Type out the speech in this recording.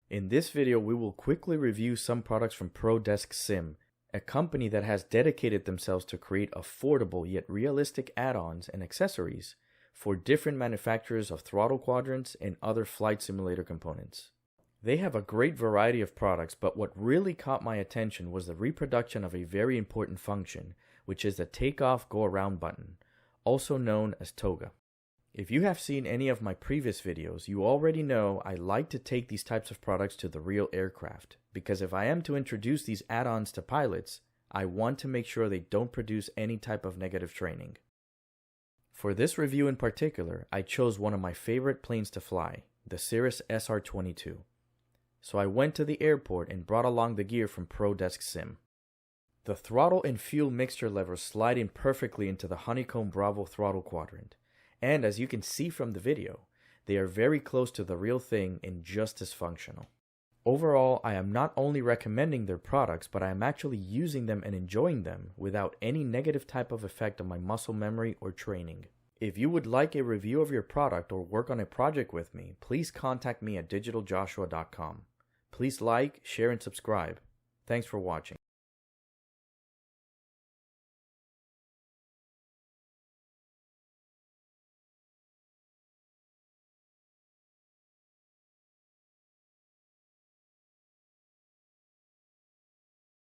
In this video, we will quickly review some products from ProDeskSim, a company that has dedicated themselves to create affordable yet realistic add-ons and accessories for different manufacturers of throttle quadrants and other flight simulator components. They have a great variety of products, but what really caught my attention was the reproduction of a very important function, which is the takeoff go around button, also known as toga. If you have seen any of my previous videos, you already know I like to take these types of products to the real aircraft, because if I am to introduce these add-ons to pilots, I want to make sure they don't produce any type of negative training. For this review in particular, I chose one of my favorite planes to fly, the Cirrus SR-22. So I went to the airport and brought along the gear from ProDeskSim. The throttle and fuel mixture levers slide in perfectly into the Honeycomb Bravo throttle quadrant. And as you can see from the video, they are very close to the real thing and just as functional. Overall, I am not only recommending their products, but I am actually using them and enjoying them without any negative type of effect on my muscle memory or training. If you would like a review of your product or work on a project with me, please contact me at digitaljoshua.com. Please like, share, and subscribe. Thanks for watching.